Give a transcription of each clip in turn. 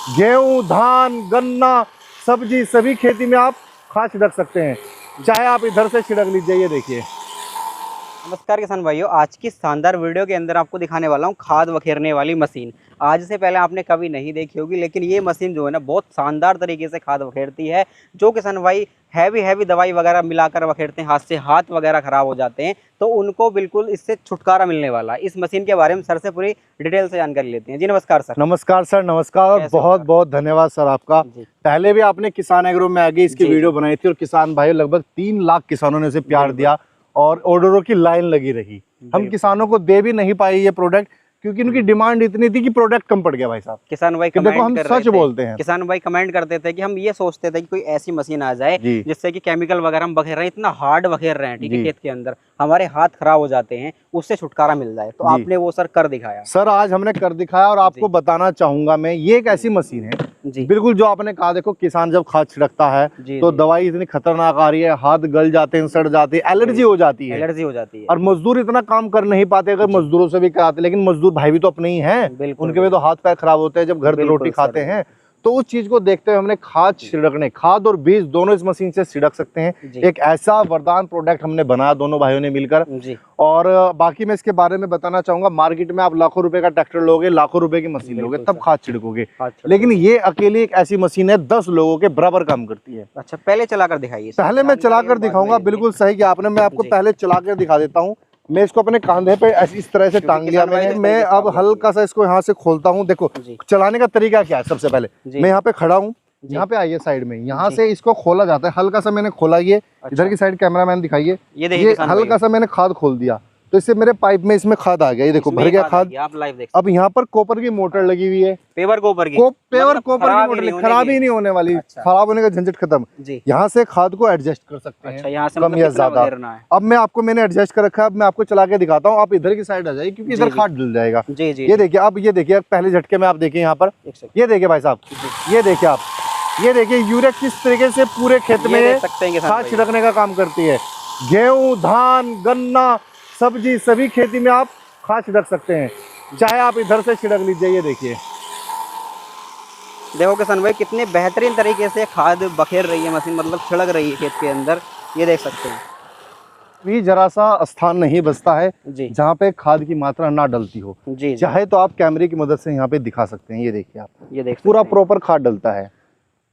गेहूं, धान, गन्ना, सब्जी, सभी खेती में आप खाद छिड़क सकते हैं। चाहे आप इधर से छिड़क लीजिए। ये देखिए। नमस्कार किसान भाइयों, आज की शानदार वीडियो के अंदर आपको दिखाने वाला हूँ खाद बखेरने वाली मशीन। आज से पहले आपने कभी नहीं देखी होगी, लेकिन ये मशीन जो है ना बहुत शानदार तरीके से खाद बखेरती है। जो किसान भाई हैवी दवाई वगैरह मिलाकर बखेरते हैं, हाथ से हाथ वगैरह खराब हो जाते हैं, तो उनको बिल्कुल इससे छुटकारा मिलने वाला है। इस मशीन के बारे में सर से पूरी डिटेल से जानकारी लेते हैं। जी नमस्कार सर। नमस्कार सर, नमस्कार और बहुत बहुत धन्यवाद सर आपका। पहले भी आपने किसान एग्रो में आगे इसकी वीडियो बनाई थी और किसान भाई लगभग 3 लाख किसानों ने इसे प्यार दिया और ऑर्डरों की लाइन लगी रही। हम किसानों को दे भी नहीं पाए ये प्रोडक्ट क्योंकि उनकी डिमांड इतनी थी कि प्रोडक्ट कम पड़ गया। भाई साहब किसान भाई देखो हम सच बोलते हैं, किसान भाई कमेंट करते थे कि हम ये सोचते थे कि कोई ऐसी मशीन आ जाए जिससे कि केमिकल वगैरह हम बखेर रहे हैं, इतना हार्ड बखेर रहे हैं, ठीक है, खेत के अंदर हमारे हाथ खराब हो जाते हैं, उससे छुटकारा मिल जाए। तो आपने वो सर कर दिखाया। सर आज हमने कर दिखाया और आपको बताना चाहूंगा मैं, ये एक ऐसी मशीन है बिल्कुल जो आपने कहा। देखो किसान जब खाद छिड़कता है तो दवाई इतनी खतरनाक आ रही है, हाथ गल जाते हैं, सड़ जाते हैं, एलर्जी हो जाती है और मजदूर इतना काम कर नहीं पाते अगर मजदूरों से भी कराते। लेकिन मजदूर भाई भी तो अपने ही हैं, उनके भी तो हाथ पैर खराब होते हैं जब घर की रोटी खाते हैं। तो उस चीज को देखते हुए हमने खाद और बीज दोनों इस मशीन से छिड़क सकते हैं। एक ऐसा वरदान प्रोडक्ट हमने बनाया दोनों भाइयों ने मिलकर। और बाकी मैं इसके बारे में बताना चाहूंगा, मार्केट में आप लाखों रुपए का ट्रैक्टर लोगे, लाखों रुपए की मशीन लोगे, तब खाद छिड़कोगे, लेकिन ये अकेली एक ऐसी मशीन है 10 लोगों के बराबर काम करती है। अच्छा, पहले चलाकर दिखाइए। पहले मैं चलाकर दिखाऊंगा, बिल्कुल सही किया आपने। मैं आपको पहले चलाकर दिखा देता हूँ। मैं इसको अपने कंधे पे इस तरह से टांग लिया मैंने। मैं अब हल्का सा इसको यहाँ से खोलता हूँ। देखो चलाने का तरीका क्या है। सबसे पहले मैं यहाँ पे खड़ा हूँ, यहाँ पे आइए साइड में, यहाँ से इसको खोला जाता है। हल्का सा मैंने खोला, ये इधर की साइड कैमरामैन दिखाइए, ये हल्का सा मैंने खाद खोल दिया तो इससे मेरे पाइप में इसमें खाद आ गया। ये देखो भर गया खाद। अब यहाँ पर कॉपर की मोटर लगी हुई है, पेवर कॉपर की मोटर, खराब ही नहीं होने वाली। खराब होने का झंझट खत्म। यहाँ से खाद को एडजस्ट कर सकते हैं, कम या ज्यादा। अब मैंने एडजस्ट कर रखा है। अब मैं आपको चला के दिखाता हूँ। आप इधर की साइड आ जाइए क्योंकि इधर खाद डल जाएगा। ये देखिए, अब ये देखिए पहले झटके में आप देखिए यहाँ पर, ये देखिए भाई साहब, ये देखिए आप, ये देखिए यूरिया किस तरीके से पूरे खेत में खाद छिड़कने का काम करती है। गेहूं, धान, गन्ना, सब्जी, सभी खेती में आप खाद छिड़क सकते हैं। चाहे आप इधर से छिड़क लीजिए। ये देखिए, देखो किसान भाई कितने बेहतरीन तरीके से खाद बखेर रही है मशीन, मतलब छिड़क रही है खेत के अंदर। ये देख सकते हैं। भी जरा सा स्थान नहीं बचता है जहाँ पे खाद की मात्रा ना डलती हो। चाहे तो आप कैमरे की मदद से यहाँ पे दिखा सकते हैं। ये देखिए आप, ये देख पूरा प्रॉपर खाद डलता है,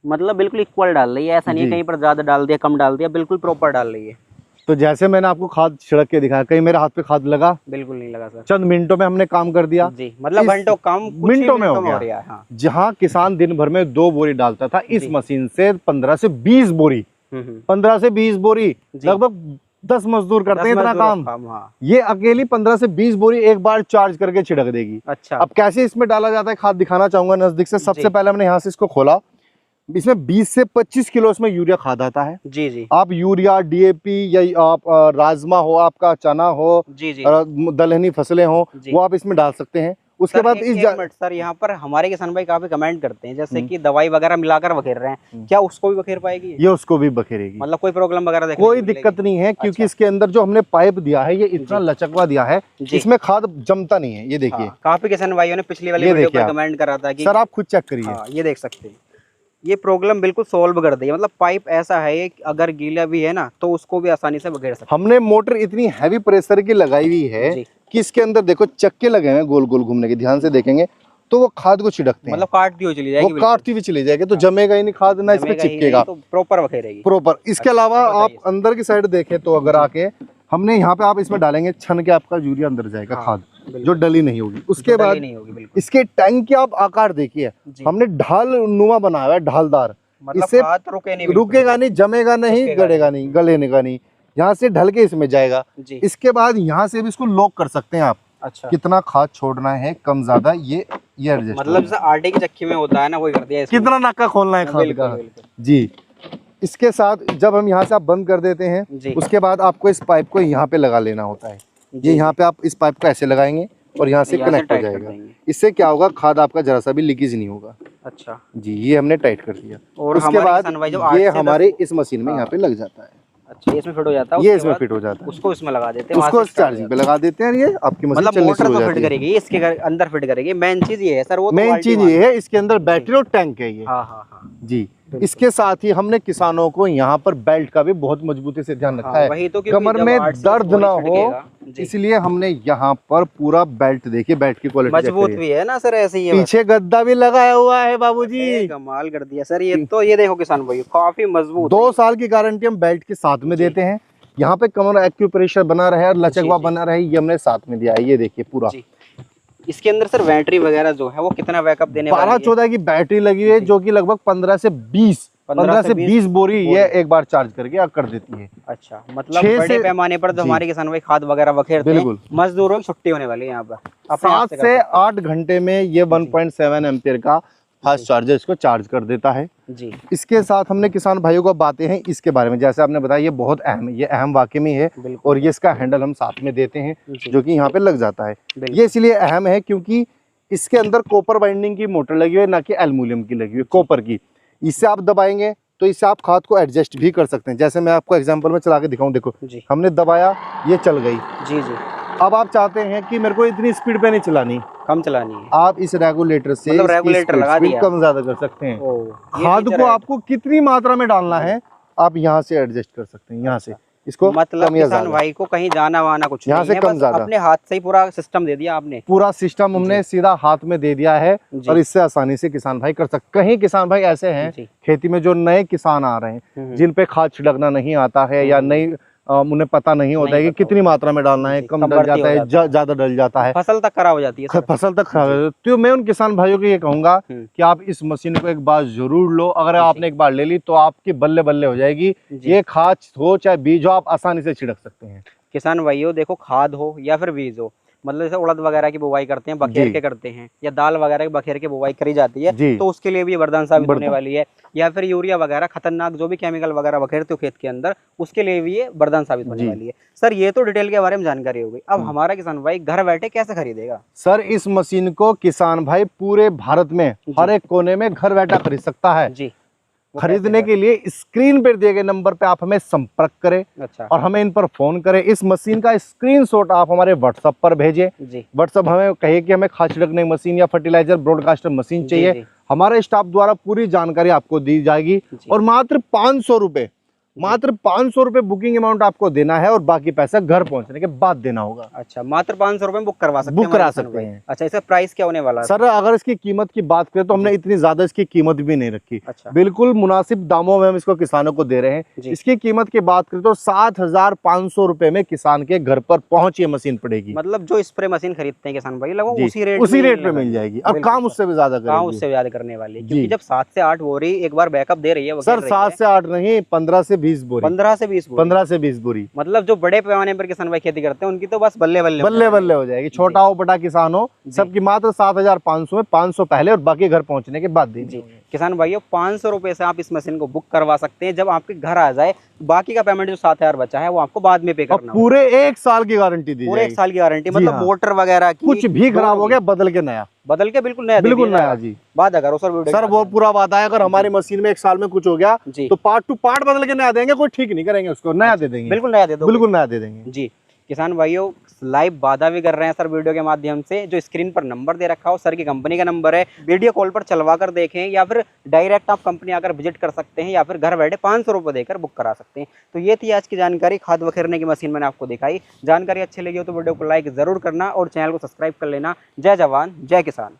मतलब बिल्कुल इक्वल डाल रही है। ऐसा नहीं कहीं पर ज्यादा डाल दिया, कम डाल दिया, बिल्कुल प्रॉपर डाल रही है। तो जैसे मैंने आपको खाद छिड़क के दिखाया, कहीं मेरे हाथ पे खाद लगा? बिल्कुल नहीं लगा सर। चंद मिनटों में हमने काम कर दिया। मतलब घंटों काम मिनटों में हो गया। हाँ। जहाँ किसान दिन भर में 2 बोरी डालता था, इस मशीन से 15 से 20 बोरी, 15 से 20 बोरी, लगभग 10 मजदूर करते हैं इतना काम। ये अकेली 15 से 20 बोरी एक बार चार्ज करके छिड़क देगी। अच्छा, अब कैसे इसमें डाला जाता है खाद दिखाना चाहूंगा नजदीक से। सबसे पहले हमने यहाँ से इसको खोला। इसमें 20 से 25 किलो इसमें यूरिया खाद आता है। जी। आप यूरिया, डीएपी या आप राजमा हो, आपका चना हो, दलहनी फसलें हो, वो आप इसमें डाल सकते हैं। उसके बाद सर यहाँ पर हमारे किसान भाई काफी कमेंट करते हैं, जैसे कि दवाई वगैरह मिलाकर बखेर रहे हैं, क्या उसको भी बखेर पाएगी? ये उसको भी बखेरेगी, मतलब कोई प्रॉब्लम वगैरह कोई दिक्कत नहीं है। क्योंकि इसके अंदर जो हमने पाइप दिया है ये इतना लचकवा दिया है, इसमें खाद जमता नहीं है। ये देखिए, काफी किसान भाइयों ने पिछली वाली वीडियो पर कमेंट करा था कि सर आप खुद चेक करिए। ये देख सकते हैं, ये प्रॉब्लम बिल्कुल सॉल्व कर दी है। मतलब पाइप ऐसा है कि अगर गीला भी है ना तो उसको भी आसानी से बखेर सकते हैं। हमने मोटर इतनी हैवी प्रेशर की लगाई हुई है कि इसके अंदर देखो चक्के लगे हैं गोल गोल घूमने के, ध्यान से देखेंगे तो वो खाद को छिड़कते हैं। मतलब काटती हुई चली जाएगी, वो काटती हुई चली जाएगी तो जमेगा ही नहीं खाद, ना इसमें चिपकेगा, तो प्रॉपर बखेरेगी प्रॉपर। इसके अलावा आप अंदर की साइड देखें तो अगर आके हमने यहाँ पे आप इसमें डालेंगे, छन के आपका यूरिया अंदर जाएगा खाद, जो डली नहीं होगी। उसके बाद इसके टैंक के आप आकार देखिए, हमने ढाल नुमा बनाया है, ढालदार। इससे रुकेगा नहीं, जमेगा नहीं, गड़ेगा नहीं, गलेगा नहीं। यहाँ से ढल के इसमें जाएगा। इसके बाद यहाँ से भी इसको लॉक कर सकते हैं आप। अच्छा, कितना खाद छोड़ना है, कम ज्यादा, ये एडजस्ट, मतलब जैसे आटे की चक्की में होता है ना, वही कर दिया। कितना नाका खोलना है खाद का। जी, इसके साथ जब हम यहाँ से आप बंद कर देते हैं, उसके बाद आपको इस पाइप को यहाँ पे लगा लेना होता है। ये यहाँ पे आप इस पाइप को ऐसे लगाएंगे और यहाँ से कनेक्ट हो जाएगा। इससे क्या होगा, खाद आपका जरा सा भी लीकेज नहीं होगा। अच्छा जी, ये हमने टाइट कर दिया। और उसके बाद ये हमारे इस मशीन में यहाँ पे लग जाता है। अच्छा, ये इसमें फिट हो जाता है, ये उसके इसमें बाद फिट हो जाता है, उसको इसमें लगा देते हैं, वहाँ उसको से start हो चार्जिंग पे जाता लगा देते हैं, ये आपकी है। मशीन मतलब चलनी मोटर शुरू हो तो फिट जाती है। करेगी, इसके अंदर फिट करेगी, मेन चीज ये है सर, वो तो मेन क्वालिटी चीज मान- ये है, इसके अंदर बैटरी और टैंक है ये। हाँ हाँ हाँ जी, इसके साथ ही हमने किसानों को यहाँ पर बेल्ट का भी बहुत मजबूती से ध्यान रखा हाँ, है, वही तो, क्योंकि कमर जब में 8 से 10 दर्द बोरी ना हो, छिड़केगा, जी, इसलिए हमने यहाँ पर पूरा बेल्ट, देखिए बेल्ट की क्वालिटी चेक मजबूत करिए। भी है ना सर, ऐसे ही है बस। पीछे गद्दा भी लगाया हुआ है बाबूजी। अरे कमाल कर दिया सर, ये तो ये देखो किसान भाई काफी मजबूत 2 है। साल की गारंटी हम बेल्ट के साथ में देते हैं। यहाँ पे कमर एक्यूप्रेशर बना रहे और लचकवा जी। बना रहे, ये हमने साथ में दिया है, ये देखिए पूरा। जी। इसके अंदर सर बैटरी वगैरह जो है वो कितना बैकअप देने वाली है? 12-14 की बैटरी लगी हुई है, जो कि लगभग 15 से 20 बोरी ये एक बार चार्ज करके कर देती है। अच्छा, मतलब 6 बड़े से पैमाने पर जो जी। हमारे किसान भाई खाद वगैरह बखेरते हैं, बिल्कुल। मजदूरों की छुट्टी होने वाली है यहाँ पर, अपने आप 7 से कर से सकते 8 घंटे में ये 1.7 एम्पियर का फास्ट चार्जर इसको चार्ज कर देता है। हैं। जी इसके साथ हमने किसान भाइयों को बातें हैं इसके बारे में, जैसे आपने बताया ये बहुत अहम है, ये अहम वाकई में है। बिल्कुल। और ये इसका हैंडल हम साथ में देते हैं, जी। जो कि यहाँ पे लग जाता है। बिल्कुल। ये इसलिए अहम है क्योंकि इसके अंदर कॉपर बाइंडिंग की मोटर लगी हुई है, ना कि एल्युमिनियम की लगी हुई है, कॉपर की। इससे आप दबाएंगे तो इससे आप खाद को एडजस्ट भी कर सकते हैं। जैसे मैं आपको एग्जांपल में चला के दिखाऊं, देखो जी हमने दबाया, ये चल गई। जी जी, अब आप चाहते हैं कि मेरे को इतनी स्पीड पे नहीं चलानी, कम चलानी है, आप इस रेगुलेटर से मतलब इसकी रेगुलेटर लगा स्पीड दिया। कम ज्यादा कर सकते हैं। ओ, ये खाद फीचर को है। आपको कितनी मात्रा में डालना है आप यहाँ से एडजस्ट कर सकते हैं, यहाँ से इसको मतलब कम या किसान ज्यादा। भाई को कहीं जाना वाना कुछ यहाँ नहीं से है, कम बस ज्यादा। अपने हाथ से ही पूरा सिस्टम दे दिया आपने। पूरा सिस्टम हमने सीधा हाथ में दे दिया है जी। और इससे आसानी से किसान भाई कर सकते। कहीं किसान भाई ऐसे हैं जी। खेती में जो नए किसान आ रहे हैं, जिन पे खाद छिड़कना नहीं आता है या नहीं उन्हें पता नहीं होता है कि कितनी मात्रा में डालना है, कम डल जाता है, ज्यादा डल जाता है, फसल तक खराब हो जाती है सर। फसल तक खराब हो जाती है। तो मैं उन किसान भाइयों को ये कहूंगा कि आप इस मशीन को एक बार जरूर लो। अगर आपने एक बार ले ली तो आपकी बल्ले बल्ले हो जाएगी। ये खाद हो चाहे बीज हो, आप आसानी से छिड़क सकते हैं। किसान भाइयों देखो, खाद हो या फिर बीज हो, मतलब जैसे उड़द वगैरह की बुवाई करते हैं, बखेर के करते हैं, या दाल वगैरह की बखेर के बुवाई करी जाती है, तो उसके लिए भी ये वरदान साबित होने वाली है। या फिर यूरिया वगैरह खतरनाक जो भी केमिकल वगैरह बखेरते हो खेत के अंदर, उसके लिए भी ये वरदान साबित होने वाली है। सर ये तो डिटेल के बारे में जानकारी हो गई। अब हमारा किसान भाई घर बैठे कैसे खरीदेगा? सर इस मशीन को किसान भाई पूरे भारत में हर एक कोने में घर बैठा खरीद सकता है। जी। खरीदने के लिए स्क्रीन पर दिए गए नंबर पे आप हमें संपर्क करें। अच्छा। और हमें इन पर फोन करें। इस मशीन का स्क्रीनशॉट आप हमारे व्हाट्सएप पर भेजें। जी। व्हाट्सएप हमें कहिए कि हमें खाद छिड़कने की मशीन या फर्टिलाइजर ब्रॉडकास्टर मशीन चाहिए। जी। हमारे स्टाफ द्वारा पूरी जानकारी आपको दी जाएगी। और मात्र 500 रुपए, मात्र 500 रुपए बुकिंग अमाउंट आपको देना है और बाकी पैसा घर पहुंचने के बाद देना होगा। अच्छा, मात्र 500 रुपए में बुक करवा सकते हैं? बुक करा हमारे किसान सकते भाई। हैं। अच्छा, इसका प्राइस क्या होने वाला है? सर अगर इसकी कीमत की बात करें तो हमने इतनी ज्यादा इसकी कीमत भी नहीं रखी। अच्छा। बिल्कुल मुनासिब दामों में हम इसको किसानों को दे रहे हैं। इसकी कीमत की बात करें तो 7,500 रुपए में किसान के घर पर पहुंच ये मशीन पड़ेगी। मतलब जो स्प्रे मशीन खरीदते हैं किसान भाई, लगभग उसी रेट में मिल जाएगी। अब काम उससे भी ज्यादा करेगी। काम उससे ज्यादा करने वाली है, क्योंकि जब 7 से 8 बोरी एक बार बैकअप दे रही है सर 7 से 8 नहीं, 15 से 20 बोरी। 15 से 20 बोरी। 15 से 20 बोरी। मतलब जो बड़े पैमाने पर किसान भाई खेती करते हैं उनकी तो बस बल्ले बल्ले बल्ले बल्ले हो जाएगी। छोटा हो बड़ा किसान हो, सबकी मात्र 7,500 में 500 पहले और बाकी घर पहुंचने के बाद देंगे। किसान भाइयों 500 रुपए से आप इस मशीन को बुक करवा सकते हैं। जब आपके घर आ जाए, बाकी का पेमेंट जो 7,000 बचा है वो आपको बाद में पे करना। पूरे 1 साल की गारंटी दी पूरे 1 साल की गारंटी, जी मतलब हाँ। मोटर वगैरह की कुछ भी खराब हो गया बदल के नया, बदल के बिल्कुल नया, बिल्कुल नया जी। वादा करो सर वीडियो सर वो पूरा वादा है। अगर हमारी मशीन में 1 साल में कुछ हो गया तो पार्ट टू पार्ट बदल के नया देंगे, कोई ठीक नहीं करेंगे उसको, नया दे देंगे। बिल्कुल नया दे दो, बिल्कुल नया दे देंगे जी। किसान भाइयों लाइव वादा भी कर रहे हैं सर वीडियो के माध्यम से। जो स्क्रीन पर नंबर दे रखा हो, सर की कंपनी का नंबर है, वीडियो कॉल पर चलवा कर देखें, या फिर डायरेक्ट आप कंपनी आकर विजिट कर सकते हैं, या फिर घर बैठे 500 रुपये देकर बुक करा सकते हैं। तो ये थी आज की जानकारी, खाद वखेरने की मशीन मैंने आपको दिखाई। जानकारी अच्छी लगी हो तो वीडियो को लाइक जरूर करना और चैनल को सब्सक्राइब कर लेना। जय जवान जय किसान।